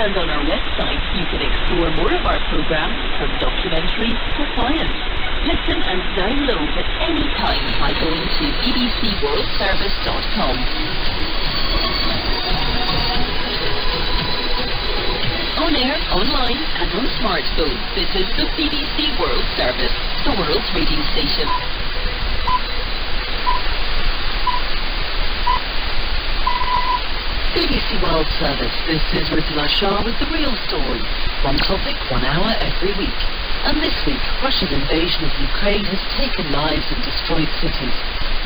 And on our website, you can explore more of our programmes, from documentaries to science. Listen and download at any time by going to bbcworldservice.com. On air, online and on smartphone, this is the BBC World Service, the world's radio station. BBC World Service, this is Rizla Shah with the real story. One topic, 1 hour every week. And this week, Russia's invasion of Ukraine has taken lives and destroyed cities.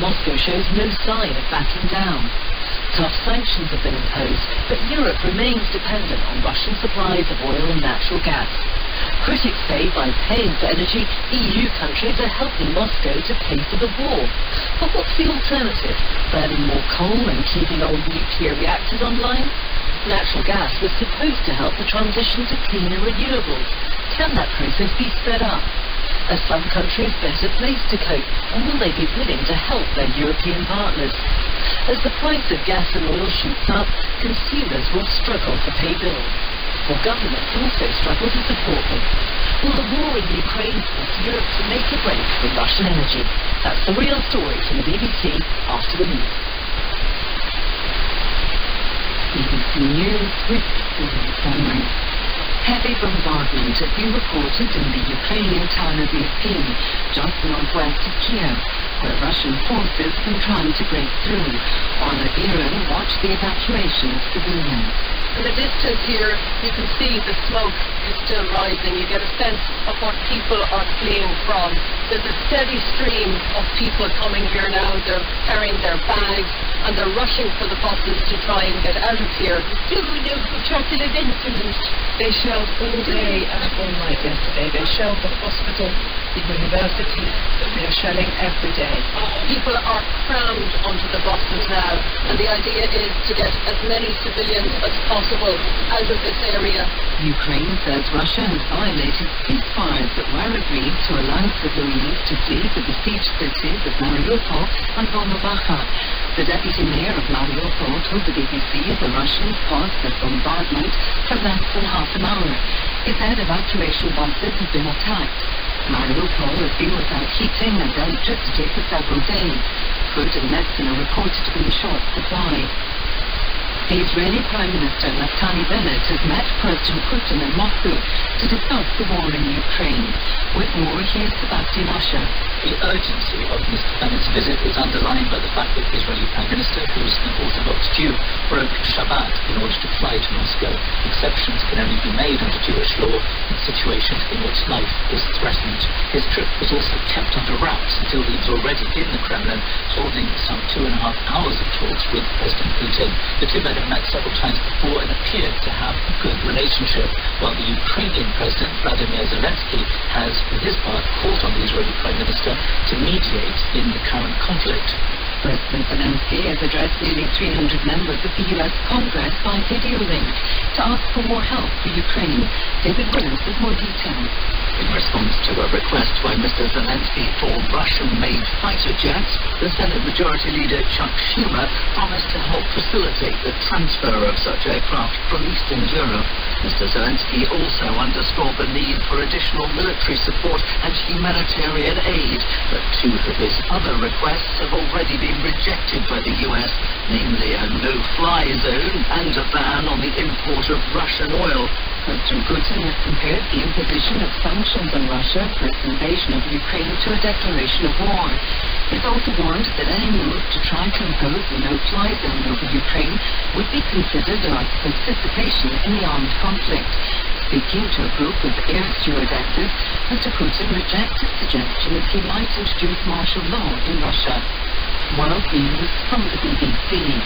Moscow shows no sign of backing down. Tough sanctions have been imposed, but Europe remains dependent on Russian supplies of oil and natural gas. Critics say by paying for energy, EU countries are helping Moscow to pay for the war. But what's the alternative? Burning more coal and keeping old nuclear reactors online? Natural gas was supposed to help the transition to cleaner renewables. Can that process be sped up? Are some countries better placed to cope, and will they be willing to help their European partners? As the price of gas and oil shoots up, consumers will struggle to pay bills. Will governments also struggle to support them? Will the war in Ukraine force Europe to make a break with Russian energy? That's the real story from the BBC after the news. BBC News with Susan Sunlight. Heavy bombardment has been reported in the Ukrainian town of Irpin, just northwest of Kiev, where Russian forces have been trying to break through. Anna Biren watched the evacuation of civilians. In the distance here, you can see the smoke is still rising. You get a sense of what people are fleeing from. There's a steady stream of people coming here now. They're carrying their bags and they're rushing for the buses to try and get out of here. They shelled all day and all night yesterday. They shelled the hospital, the university. They're shelling every day. People are crammed onto the buses now, and the idea is to get as many civilians as possible out of this area. Ukraine says Russia has violated ceasefires that were agreed to allow civilians to flee the besieged cities of Mariupol and Volnovakha. The deputy mayor of Mariupol told the BBC the Russians paused their bombardment for less than half an hour. He said evacuation buses have been attacked. Mariupol has been without heating and electricity for several days. Food and medicine are reported to be in short supply. The Israeli Prime Minister Naftali Bennett has met President Putin in Moscow to discuss the war in Ukraine. With more, here's Sebastian Usher. The urgency of Mr. Bennett's visit is underlined by the fact that the Israeli Prime Minister, who is an Orthodox Jew, broke Shabbat in order to fly to Moscow. Exceptions can only be made under Jewish law in situations in which life is threatened. His trip was also kept under wraps until he was already in the Kremlin, holding some 2.5 hours of talks with President Putin. The two men have met several times before and appeared to have a good relationship, while the Ukrainian President Vladimir Zelensky has, for his part, called on the Israeli Prime Minister to mediate in the current conflict. President Zelensky has addressed nearly 300 members of the US Congress by video link to ask for more help for Ukraine. David Williams has more details. In response to a request by Mr. Zelensky for Russian-made fighter jets, the Senate Majority Leader Chuck Schumer promised to help facilitate the transfer of such aircraft from Eastern Europe. Mr. Zelensky also underscored the need for additional military support and humanitarian aid, but two of his other requests have already been rejected by the US, namely a no-fly zone and a ban on the import of Russian oil. President Putin has compared the imposition of sanctions on Russia for its invasion of Ukraine to a declaration of war. He's also warned that any move to try to impose a no-fly zone over Ukraine would be considered like participation in the armed conflict. Speaking to a group of air stewardesses, Mr. Putin rejected suggestions he might introduce martial law in Russia. World News from the BBC.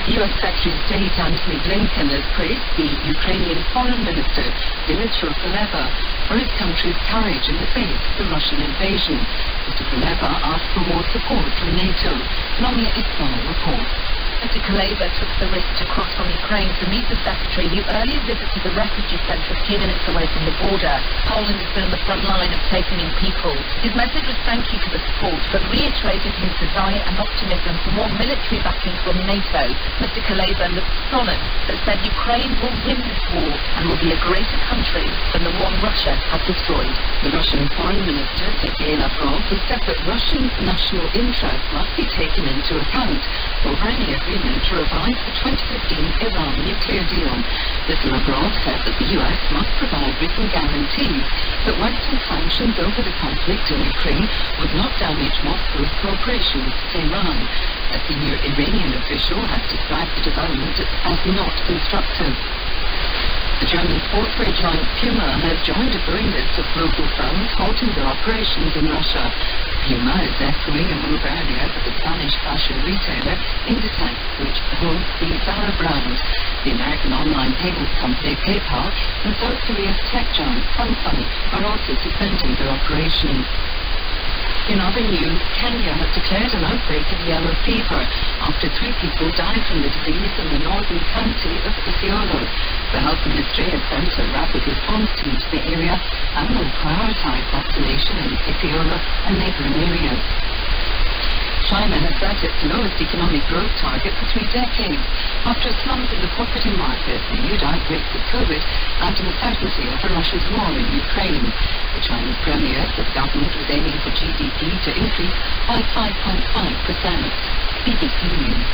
U.S. Secretary of State Antony Blinken has praised the Ukrainian Foreign Minister, Dmytro Kuleba, for his country's courage in the face of the Russian invasion. Mr. Kuleba asked for more support from NATO. Lamia Iqbal reports. Mr. Kuleba took the risk to cross from Ukraine to meet the Secretary, who earlier visited the refugee centre a few minutes away from the border. Poland has been on the front line of taking in people. His message was thank you for the support, but reiterated his desire and optimism for more military backing from NATO. Mr. Kuleba looked solemn, but said Ukraine will win this war and will be a greater country than the one Russia has destroyed. The Russian Foreign Minister, Sergei Lavrov, has said that Russia's national interests must be taken into account over any agreement to revise the 2015 Iran nuclear deal. Mr. Lavrov said that the US must provide written guarantees that Western sanctions over the conflict in Ukraine would not damage Moscow's cooperation with Tehran. A senior Iranian official has described the development as not constructive. The German sportswear giant Puma has joined a growing list of global firms halting their operations in Russia. Puma is echoing a move earlier by the Spanish fashion retailer Inditex, which holds the Zara brand. The American online payments company PayPal and South Korea's tech giant Samsung are also suspending their operations. In other news, Kenya has declared an outbreak of yellow fever after 3 people died from the disease in the northern county of Isiolo. The health ministry has sent a rapid response team to the area and will prioritise vaccination in Isiolo and neighbouring areas. China has set its lowest economic growth target for 3 decades after a slump in the property market, renewed outbreaks of COVID, and uncertainty over Russia's war in Ukraine. The Chinese premier said the government was aiming for GDP to increase by 5.5%. BBC News.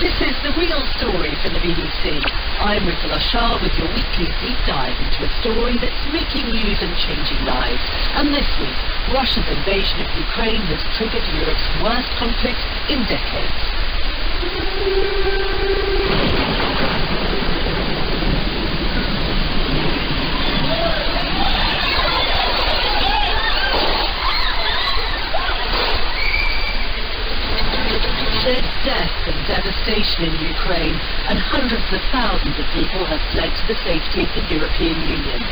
This is The Real Story from the BBC. I'm Ripala Shah with your weekly deep dive into a story that's making news and changing lives. And this week, Russia's invasion of Ukraine has triggered Europe's worst conflict in decades. There's death and devastation in Ukraine, and hundreds of thousands of people have fled to the safety of the European Union.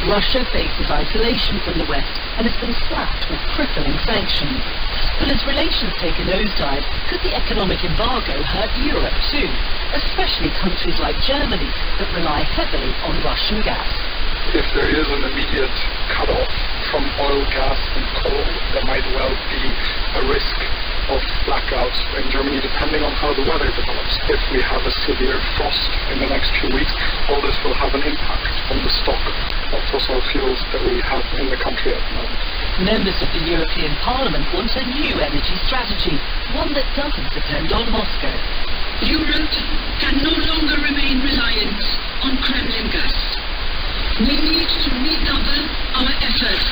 Russia faces isolation from the West and has been slapped with crippling sanctions. But as relations take a nosedive, could the economic embargo hurt Europe too, especially countries like Germany that rely heavily on Russian gas? If there is an immediate cut-off from oil, gas and coal, there might well be a risk of blackouts in Germany, depending on how the weather develops. If we have a severe frost in the next few weeks, all this will have an impact on the stock of fossil fuels that we have in the country at the moment. Members of the European Parliament want a new energy strategy, one that doesn't depend on Moscow. Europe can no longer remain reliant on Kremlin gas. We need to redouble our efforts.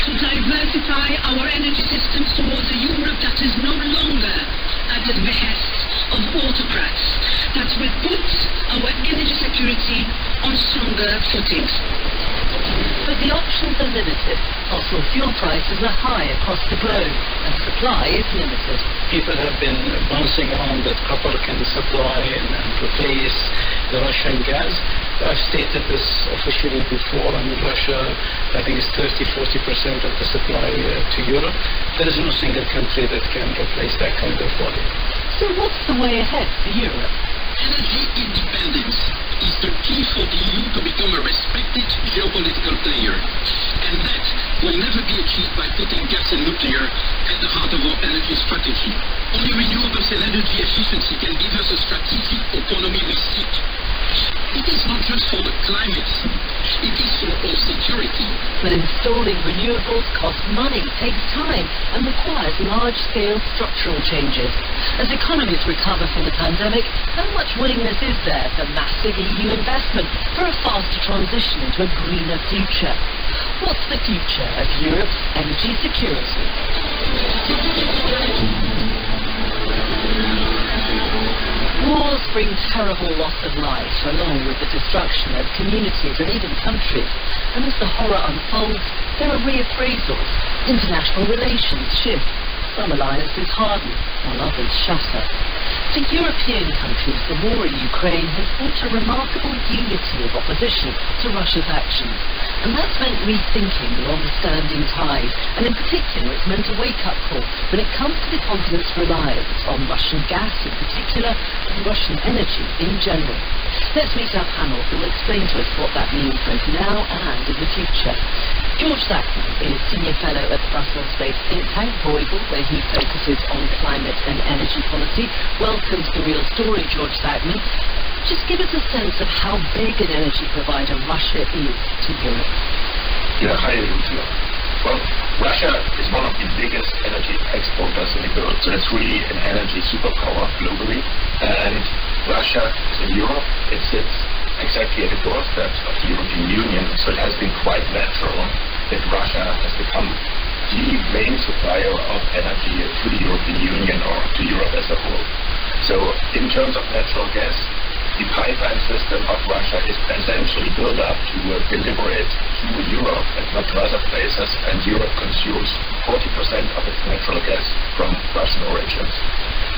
To diversify our energy systems towards a Europe that is no longer at the behest of autocrats, that will put our energy security on stronger footings. But the options are limited. Fossil fuel prices are high across the globe, and supply is limited. People have been bouncing on that Qatar can supply and replace the Russian gas. I've stated this officially before. I mean, Russia, I think, is 30-40% of the supply to Europe. There is no single country that can replace that kind of volume. So what's the way ahead for Europe? Energy independence is the key for the EU to become a respected geopolitical player. And that will never be achieved by putting gas and nuclear at the heart of our energy strategy. Only renewables and energy efficiency can give us a strategic autonomy we seek. It is not just for the climate, it is for our security. But installing renewables costs money, takes time, and requires large-scale structural changes. As economies recover from the pandemic, how much willingness is there for massive EU investment for a faster transition into a greener future? What's the future of Europe's energy security? Wars bring terrible loss of life, along with the destruction of communities and even countries. And as the horror unfolds, there are reappraisals. International relations shift. Some alliances harden, while others shatter. For European countries, the war in Ukraine has brought a remarkable unity of opposition to Russia's actions. And that's meant rethinking long-standing ties, and in particular it's meant a wake-up call when it comes to the continent's reliance on Russian gas in particular, and Russian energy in general. Let's meet our panel who will explain to us what that means both now and in the future. George Zachman is Senior Fellow at the Brussels-based think tank Bruegel, where he focuses on climate and energy policy. Welcome to The Real Story, George Zachman. Just give us a sense of how big an energy provider Russia is to Europe. Yeah, hi, Arturia. Well, Russia is one of the biggest energy exporters in the world, so it's really an energy superpower globally. And Russia is in Europe. It sits exactly at the doorstep of the European Union, so it has been quite natural that Russia has become the main supplier of energy to the European Union or to Europe as a whole. So in terms of natural gas, the pipeline system of Russia is essentially built up to deliver it to Europe and not to other places, and Europe consumes 40% of its natural gas from Russian origins.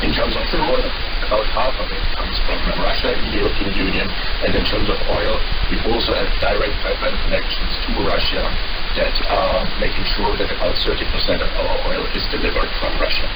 In terms of oil, about half of it comes from Russia in the European Union, and in terms of oil, we also have direct pipeline connections to Russia that are making sure that about 30% of our oil is delivered from Russia.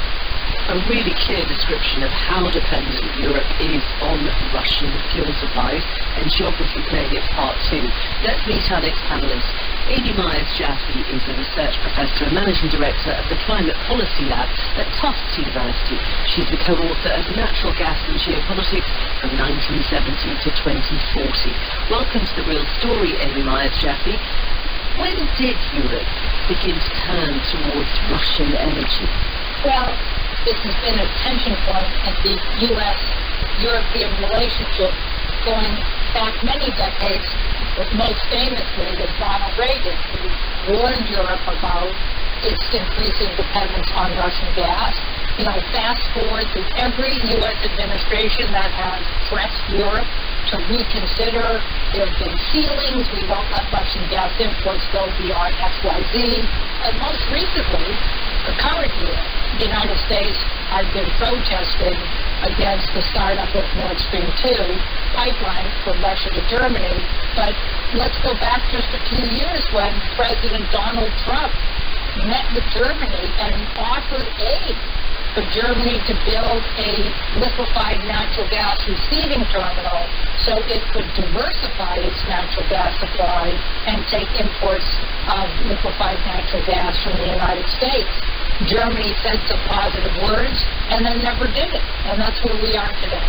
A really clear description of how dependent Europe is on Russian fuel supplies, and geography playing its part too. Let's meet our next panellist. Amy Myers-Jaffe is a research professor and managing director of the Climate Policy Lab at Tufts University. She's the co-author of Natural Gas and Geopolitics from 1970 to 2040. Welcome to The Real Story, Amy Myers-Jaffe. When did Europe begin to turn towards Russian energy? Well, this has been a tension point in the U.S.-European relationship going back many decades, but most famously with Ronald Reagan, who warned Europe about its increasing dependence on Russian gas. You know, fast forward to every U.S. administration that has pressed Europe to reconsider. There have been ceilings. We won't let Russian gas imports go beyond XYZ. And most recently, the current year, the United States has been protesting against the startup of Nord Stream 2 pipeline from Russia to Germany. But let's go back just a few years when President Donald Trump met with Germany and offered aid for Germany to build a liquefied natural gas receiving terminal so it could diversify its natural gas supply and take imports of liquefied natural gas from the United States. Germany said some positive words and then never did it, and that's where we are today.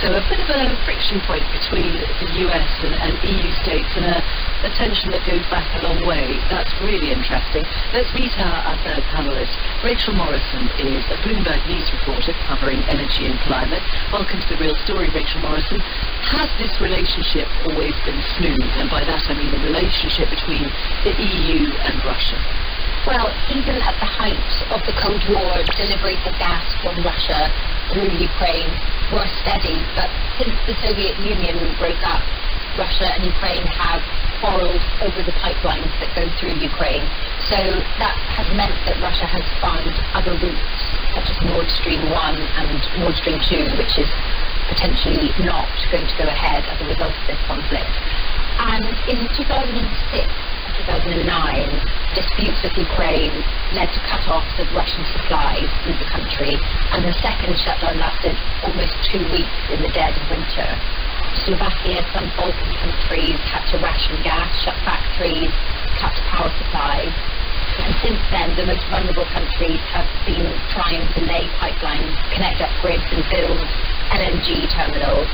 So a bit of a friction point between the US and EU states, and a tension that goes back a long way. That's really interesting. Let's meet our third panellist. Rachel Morrison is a Bloomberg News reporter covering energy and climate. Welcome to The Real Story, Rachel Morrison. Has this relationship always been smooth? And by that I mean the relationship between the EU and Russia. Well, even at the height of the Cold War, deliveries of gas from Russia through Ukraine were steady. But since the Soviet Union broke up, Russia and Ukraine have quarreled over the pipelines that go through Ukraine. So that has meant that Russia has found other routes, such as Nord Stream 1 and Nord Stream 2, which is potentially not going to go ahead as a result of this conflict. And in 2006, 2009, disputes with Ukraine led to cut-offs of Russian supplies through the country, and the second shutdown lasted almost 2 weeks in the dead of winter. Slovakia, some Balkan countries had to ration gas, shut factories, cut power supplies, and since then the most vulnerable countries have been trying to lay pipelines, connect up grids and build LNG terminals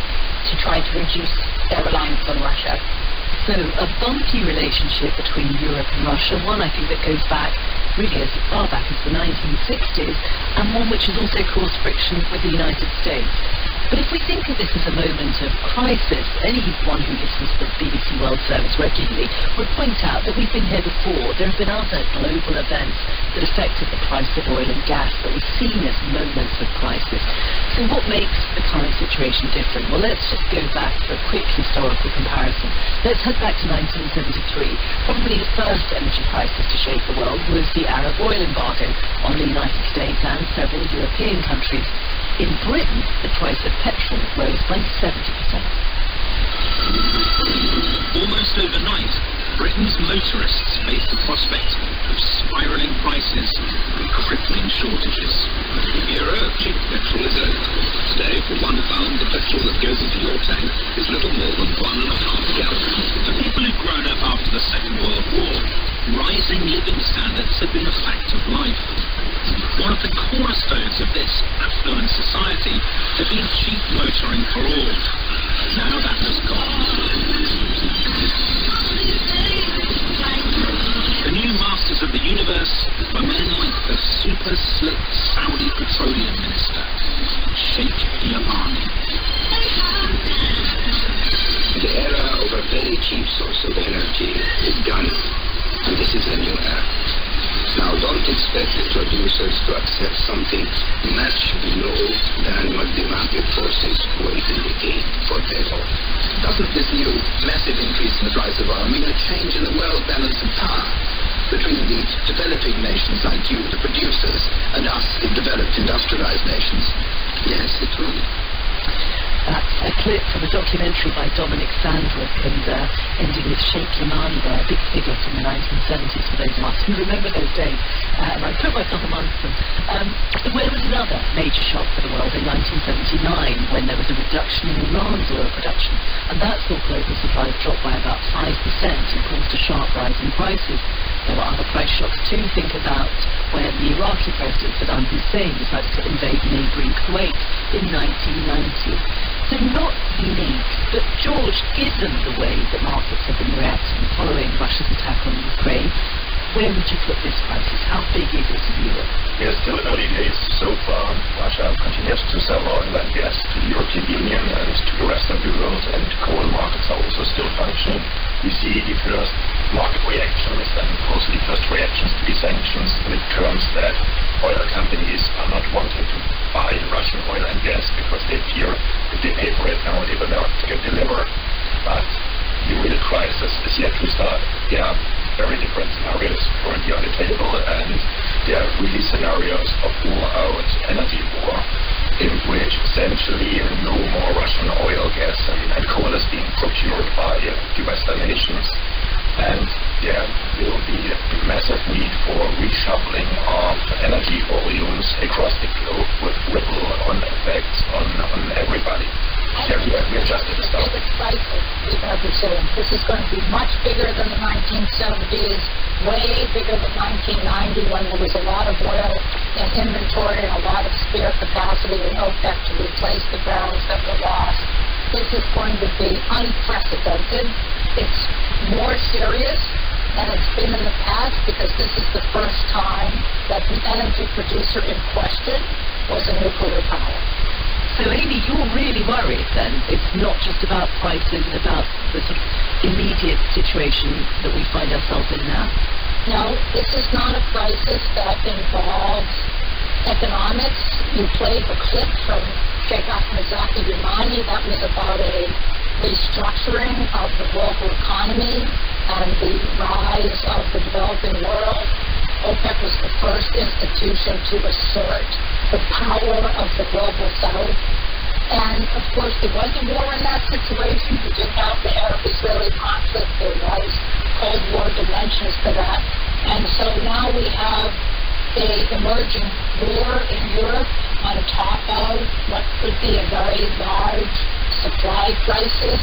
to try to reduce their reliance on Russia. So a bumpy relationship between Europe and Russia, one I think that goes back really as far back as the 1960s, and one which has also caused friction with the United States. But if we think of this as a moment of crisis, anyone who listens to the BBC World Service regularly would point out that we've been here before. There have been other global events that affected the price of oil and gas that were seen as moments of crisis. So what makes the current situation different? Well, let's just go back for a quick historical comparison. Let's head back to 1973. Probably the first energy crisis to shake the world was the Arab oil embargo on the United States and several European countries. In Britain, the price of petrol rose by 70%. Almost overnight, Britain's motorists face the prospect of spiralling prices and crippling shortages. The era of cheap petrol is over. Today, for £1, the petrol that goes into your tank is little more than 1.5 gallons. For people who've grown up after the Second World War, rising living standards have been a fact of life. One of the cornerstones of this affluent society had been cheap motoring for all. Now that has gone. The new masters of the universe were men like the super slick Saudi petroleum minister, Sheikh Yabani. The era of a very cheap source of energy is done, and this is a new era. Now, don't expect the producers to accept something much below than what the market forces will indicate for petrol. Doesn't this new massive increase in the price of oil mean a change in the world balance of power between the developing nations like you, the producers, and us, the developed industrialized nations? Yes, it will. That's a clip from a documentary by Dominic Sandwick and ending with Sheikh Yamani there, a big figure from the 1970s for those of us who remember those days. And I put myself amongst them. There was another major shock for the world in 1979 when there was a reduction in Iran's oil production, and that saw global supplies drop by about 5% and caused a sharp rise in prices. There were other price shocks too. Think about when the Iraqi President Saddam Hussein decided to invade neighbouring Kuwait in 1990. So not unique, but George, given the way that markets have been reacting following Russia's attack on Ukraine, where would you put this crisis? How big is it in Europe? We are still early days. So far, Russia continues to sell oil and gas to the European Union and to the rest of the world, and coal markets are also still functioning. We see the first market reactions and also the first reactions to the sanctions in terms that oil companies are not wanting to buy Russian oil and gas because they fear if they pay for it now they will not deliver. But the real crisis is yet to start. There are very different scenarios currently on the table, and there are really scenarios of all-out energy war in which essentially no more Russian oil, gas and coal is being procured by the Western nations. And there will be a massive need for reshuffling of energy volumes across the globe with ripple-on effects on everybody. We are just at the start. This is going to be much bigger than the 1970s, way bigger than 1990 when there was a lot of oil in inventory and a lot of spare capacity in OPEC to replace the barrels that were lost. This is going to be unprecedented. It's more serious than it's been in the past because this is the first time that the energy producer in question was a nuclear power. So, Amy, you're really worried then? It's not just about prices, it's about the sort of immediate situation that we find ourselves in now? No, this is not a crisis that involves economics. You played the clip from Sheikh Yamani. That was about a restructuring of the global economy and the rise of the developing world. OPEC was the first institution to assert the power of the global south. And, of course, there was a war in that situation. We did have the Arab-Israeli conflict. There was Cold War dimensions to that. And so now we have an emerging war in Europe on top of what could be a very large supply crisis,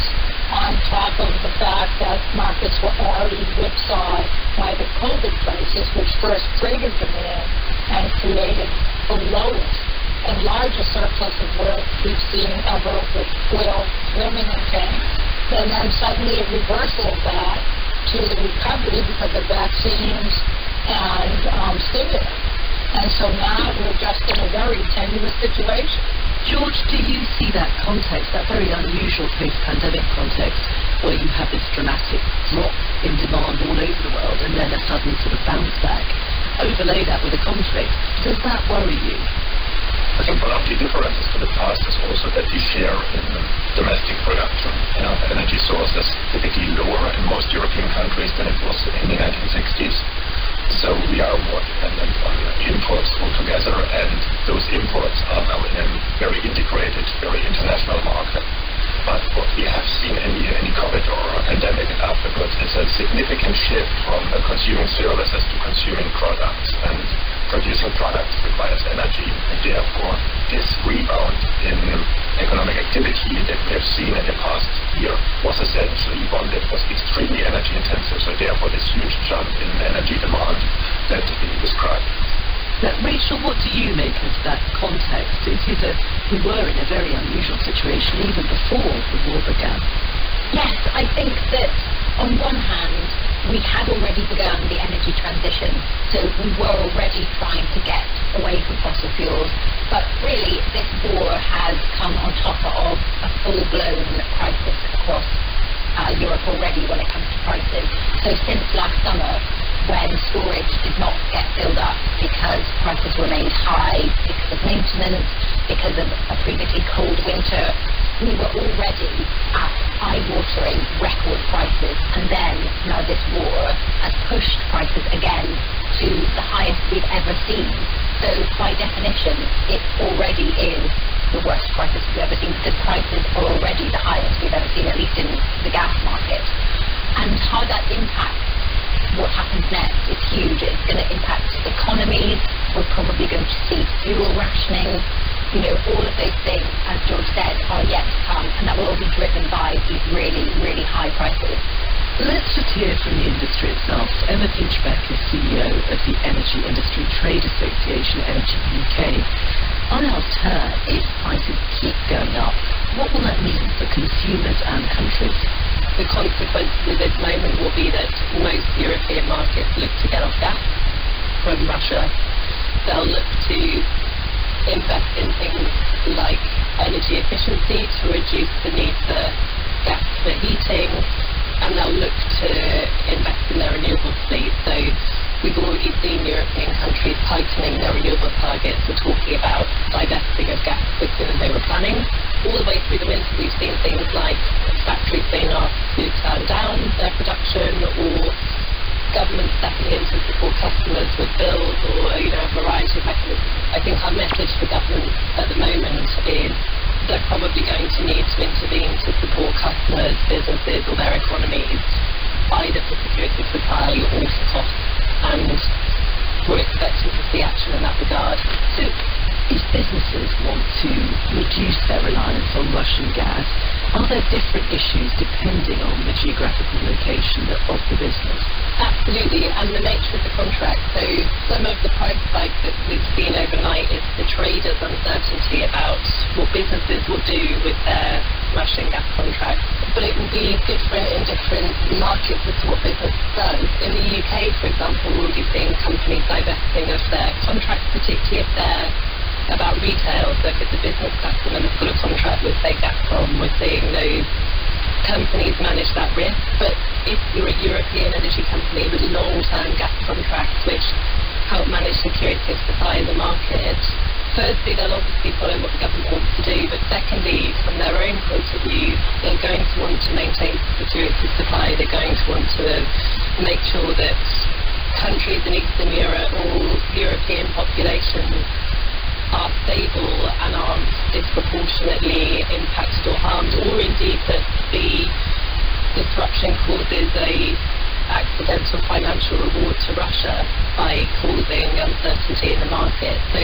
on top of the fact that markets were already whipsawed by the COVID crisis, which first triggered demand and created the lowest and largest surplus of oil we've seen ever with oil swimming in tanks. And then suddenly a reversal of that to the recovery because of vaccines and stimulus. And so now we're just in a very tenuous situation. George, do you see that context, that very unusual post-pandemic context, where you have this dramatic drop in demand all over the world and then a sudden sort of bounce back? Overlay that with a conflict. Does that worry you? I think one of the differences to the past is also that the share in domestic production of energy sources typically lower in most European countries than it was in the 1960s. So we are more dependent on imports altogether, and those imports are now in a very integrated, very international market. But what we have seen in the COVID or pandemic and afterwards is a significant shift from consuming services to consuming products. And producing products requires energy. And therefore, this rebound in economic activity that we have seen in the past year was essentially one that was extremely energy intensive. So therefore, this huge jump in energy demand that we described. Now, Rachel, what do you make of that context? We were in a very unusual situation even before the war began. Yes, I think that on one hand, we had already begun the energy transition, so we were already trying to get away from fossil fuels, but really this war has come on top of a full-blown crisis across Europe already when it comes to prices. So since last summer, when storage did not get filled up because prices remained high, because of maintenance, because of a previously cold winter, we were already at eye-watering record prices, and then now this war has pushed prices again to the highest we've ever seen. So by definition, it already is the worst prices we've ever seen, because prices are already the highest we've ever seen, at least in the gas market. And how that impacts what happens next is huge. It's going to impact economies. We're probably going to see fuel rationing. All of those things, as George said, are yet to come, and that will all be driven by these really, really high prices. Let's just hear from the industry itself. Emma Pinchbeck is CEO of the Energy Industry Trade Association, Energy UK. I asked her, if prices keep going up, what will that mean for consumers and countries? The consequences of this moment will be that most European markets look to get off gas from Russia. They'll look to invest in things like energy efficiency to reduce the need for gas for heating, and they'll look to invest in their renewable fleet. So we've already seen European countries tightening their renewable targets. We're talking about divesting of gas quicker than they were planning. All the way through the winter, we've seen things like factories being asked to turn down their production, or government stepping in to support customers with bills, or a variety of mechanisms. I think our message to governments at the moment is they're probably going to need to intervene to support customers, businesses, or their economies, either for security of supply or for costs. And we're expecting to see action in that regard. So, if businesses want to reduce their reliance on Russian gas, are there different issues depending on the geographical location of the business? Absolutely, and the nature of the contract. So some of the price spikes that we've seen overnight is the traders' uncertainty about what businesses will do with their Russian gas contracts. But it will be different in different markets as to what business does. In the UK, for example, we're already seeing companies divesting of their contracts, particularly if they're about retail. So if it's a business customer that's got a contract with, say, Gazprom, we're seeing those companies manage that risk. But if you're a European energy company with long-term gas contracts which help manage security of supply in the market, firstly, they'll obviously follow what the government wants to do, but secondly, from their own point of view, they're going to want to maintain security of supply. They're going to want to make sure that countries in Eastern Europe or European populations are stable and aren't disproportionately impacted or harmed, or indeed that the disruption causes a accidental financial reward to Russia by causing uncertainty in the market. So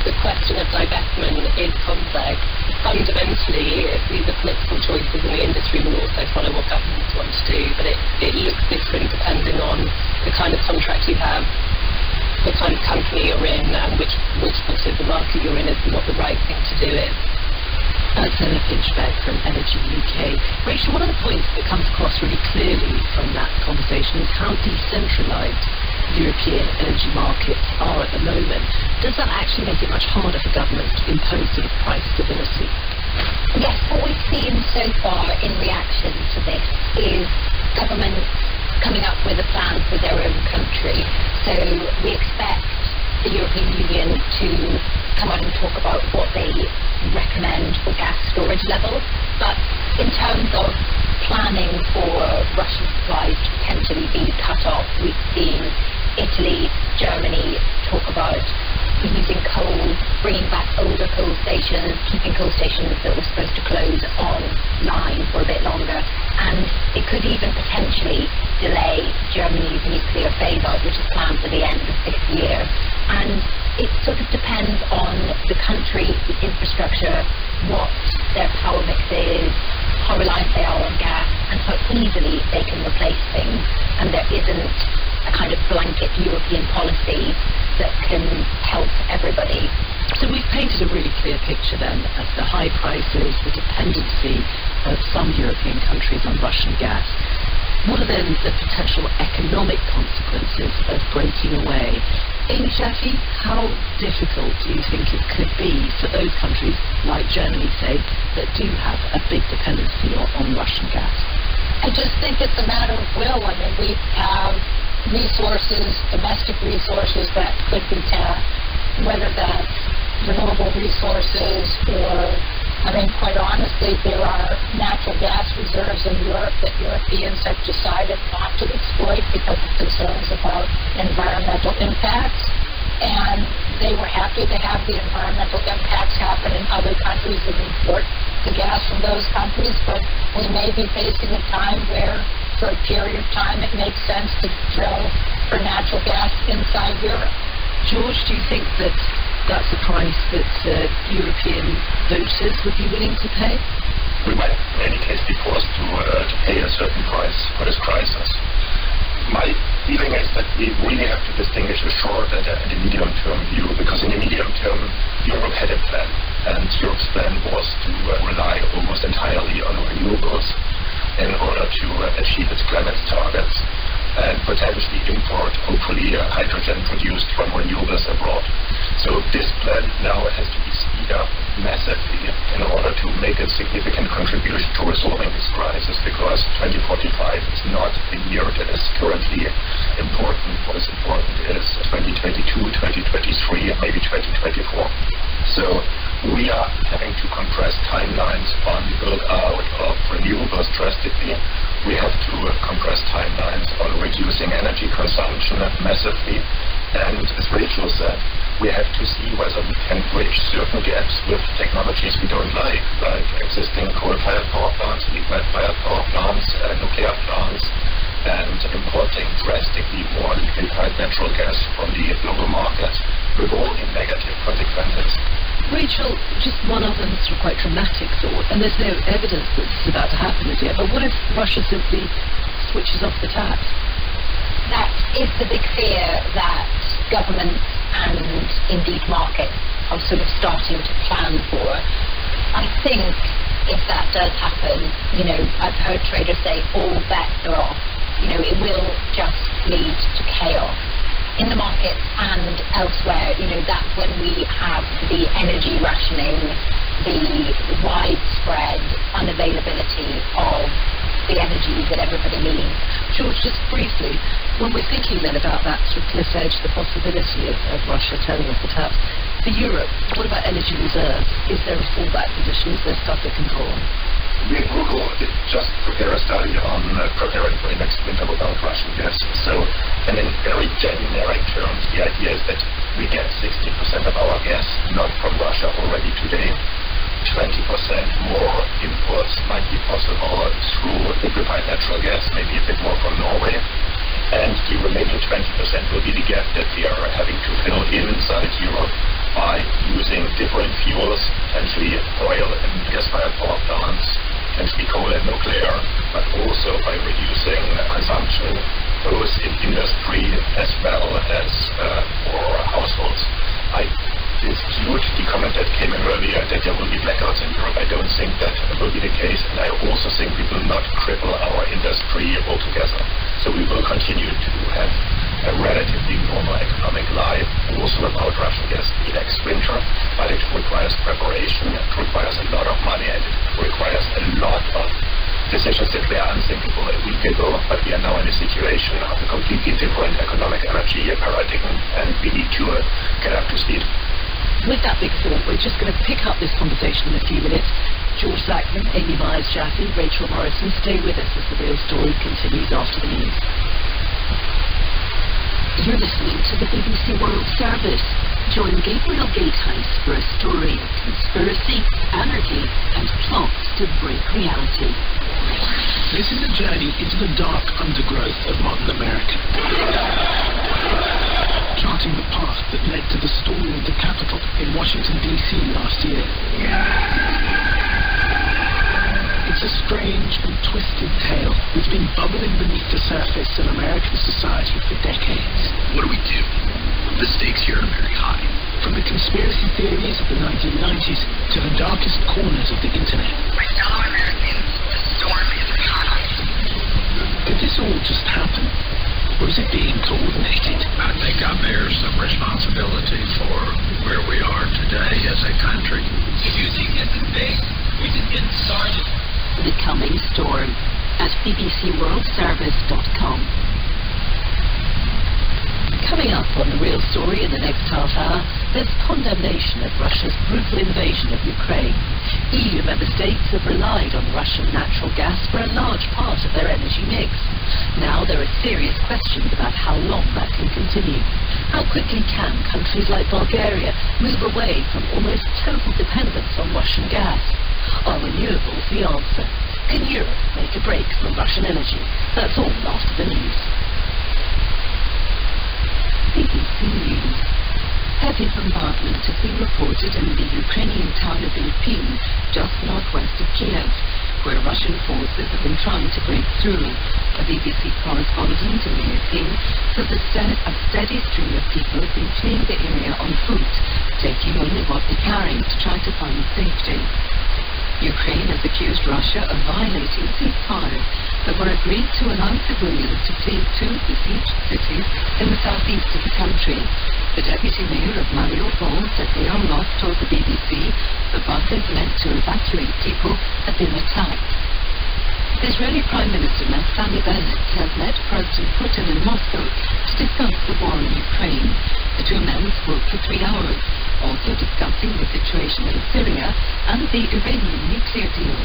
the question of divestment is complex. Fundamentally, these are political choices, and the industry will also follow what governments want to do, but it looks different depending on the kind of contract you have, the kind of company you're in, and which part of the market you're in, is what the right thing to do is. That's Emma Pinchbeck from Energy UK. Rachel, one of the points that comes across really clearly from that conversation is how decentralised European energy markets are at the moment. Does that actually make it much harder for governments to impose sort of price stability? Yes, what we've seen so far in reaction to this is governments coming up with a plan for their own country. So we expect the European Union to come out and talk about what they recommend for gas storage levels. But in terms of planning for Russian supplies to potentially be cut off, we've seen Italy, Germany talk about using coal, bringing back older coal stations, keeping coal stations that were supposed to close online for a bit longer, and it could even potentially delay Germany's nuclear phase-out, which is planned for the end of this year. And it sort of depends on the country, the infrastructure, what their power mix is, how reliant they are on gas, and how easily they can replace things. And there isn't a kind of blanket European policy that can help everybody. So we've painted a really clear picture then of the high prices, the dependency of some European countries on Russian gas. What are then the potential economic consequences of breaking away? Amy Shaffi, how difficult do you think it could be for those countries, like Germany, say, that do have a big dependency on Russian gas? I just think it's a matter of will. I mean, we have resources, domestic resources that could be tapped, whether that's renewable resources or, I mean, quite honestly, there are natural gas reserves in Europe that Europeans have decided not to exploit because of concerns about environmental impacts. And they were happy to have the environmental impacts happen in other countries and import the gas from those countries. But we may be facing a time where, for a period of time, it makes sense to drill for natural gas inside Europe. George, do you think that that's a price that European voters would be willing to pay? We might, in any case, be forced to pay a certain price for this crisis. My feeling is that we really have to distinguish a short and a medium-term view, because in the medium term, Europe had a plan, and Europe's plan was to rely almost entirely on renewables in order to achieve its climate targets and potentially import, hopefully, hydrogen produced from renewables abroad. So this plan now has to be speeded up massively in order to make a significant contribution to resolving this crisis, because 2045 is not a year that is currently important. What is important is 2022, 2023, and maybe 2024. So we are having to compress timelines on the build-out of renewables drastically. We have to compress timelines on reducing energy consumption massively. And as Rachel said, we have to see whether we can bridge certain gaps with technologies we don't like existing coal-fired power plants, liquid-fired power plants, nuclear plants, and importing drastically more liquefied natural gas from the global market, with all the negative consequences. Rachel, just one other sort of quite dramatic thought, and there's no evidence that this is about to happen as yet, but what if Russia simply switches off the taps? That is the big fear that governments and indeed markets are sort of starting to plan for. I think if that does happen, I've heard traders say all bets are off. It will just lead to chaos in the market and elsewhere. That's when we have the energy rationing, the widespread unavailability of the energy that everybody needs. George, just briefly, when we're thinking then about that sort of cliff edge, the possibility of Russia turning off the taps, for Europe, what about energy reserves? Is there a fallback position? Is there stuff that can draw on? We at Google did just prepare a study on preparing for the next winter without Russian gas. So, and in very generic terms, the idea is that we get 60% of our gas not from Russia already today. 20% more imports might be possible through liquefied natural gas, maybe a bit more from Norway. And the remaining 20% will be the gap that we are having to fill inside Europe by using different fuels, potentially oil and gas-fired power plants, potentially coal and nuclear, but also by reducing consumption both in industry as well as for households. I dispute the comment that came in earlier that there will be blackouts in Europe. I don't think that will be the case, and I also think we will not cripple our industry altogether. So we will continue to have a relatively normal economic life, also without Russian gas the next winter, but it requires preparation, it requires a lot of money, and it requires a lot of decisions that were unthinkable a week ago, but we are now in a situation of a completely different economic energy paradigm, and we need to get up to speed. With that big thought, we're just going to pick up this conversation in a few minutes. George Zachman, Amy Myers-Jaffe, Rachel Morrison, stay with us as The Real Story continues after the news. You're listening to the BBC World Service. Join Gabriel Gatehouse for a story of conspiracy, anarchy, and plots to break reality. This is a journey into the dark undergrowth of modern America, charting the path that led to the storming of the Capitol in Washington, D.C. last year. It's a strange and twisted tale that's been bubbling beneath the surface of American society for decades. What do we do? The stakes here are very high. From the conspiracy theories of the 1990s to the darkest corners of the internet. My fellow Americans, the storm is upon us. Did this all just happen? Or is it being coordinated? I think I bear some responsibility for where we are today as a country. So using as a base, we just get started. The Coming Storm at bbcworldservice.com. Coming up on The Real Story in the next half hour, there's condemnation of Russia's brutal invasion of Ukraine. EU member states have relied on Russian natural gas for a large part of their energy mix. Now there are serious questions about how long that can continue. How quickly can countries like Bulgaria move away from almost total dependence on Russian gas? Are renewables the answer? Can Europe make a break from Russian energy? That's all after the news. BBC News. Heavy bombardment has been reported in the Ukrainian town of Irpin, just northwest of Kiev, where Russian forces have been trying to break through. A BBC correspondent in Irpin says a steady stream of people have been fleeing the area on foot, taking only what they carry to try to find safety. Ukraine has accused Russia of violating ceasefires that were agreed to allow civilians to flee two besieged cities in the southeast of the country. The deputy mayor of Mariupol said they are not told the BBC the buses meant to evacuate people had been attacked. Israeli Prime Minister Naftali Bennett has met President Putin in Moscow to discuss the war in Ukraine. The two men spoke for 3 hours, also discussing the situation in Syria and the Iranian nuclear deal.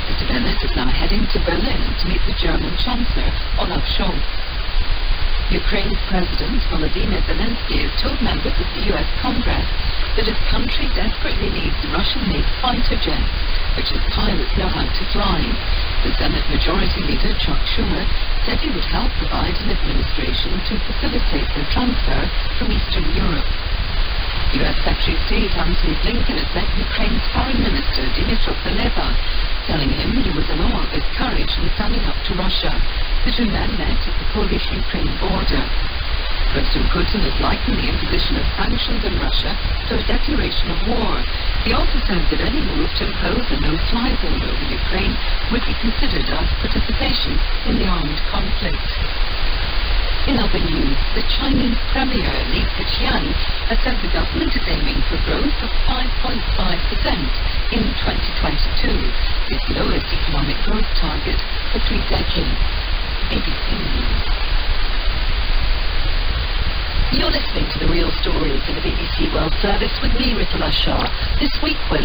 Mr. Bennett is now heading to Berlin to meet the German Chancellor, Olaf Scholz. Ukraine's President Volodymyr Zelensky has told members of the US Congress that his country desperately needs Russian-made fighter jets, which his pilots know how to fly. The Senate Majority Leader Chuck Schumer said he would help provide an administration to facilitate their transfer from Eastern Europe. US Secretary of State Antony Blinken has met Ukraine's Foreign Minister Dmytro Kuleba, telling him he was in awe of his courage in standing up to Russia. The two men met at the Polish-Ukraine border. President Putin has likened the imposition of sanctions on Russia to a declaration of war. He also said that any move to impose a no-fly zone over Ukraine would be considered as participation in the armed conflict. In other news, the Chinese Premier Li Keqiang has said the government is aiming for growth of 5.5% in 2022, its lowest economic growth target for 3 decades. BBC News. You're listening to The Real Story for the BBC World Service with me, Ripala Shah. This week we're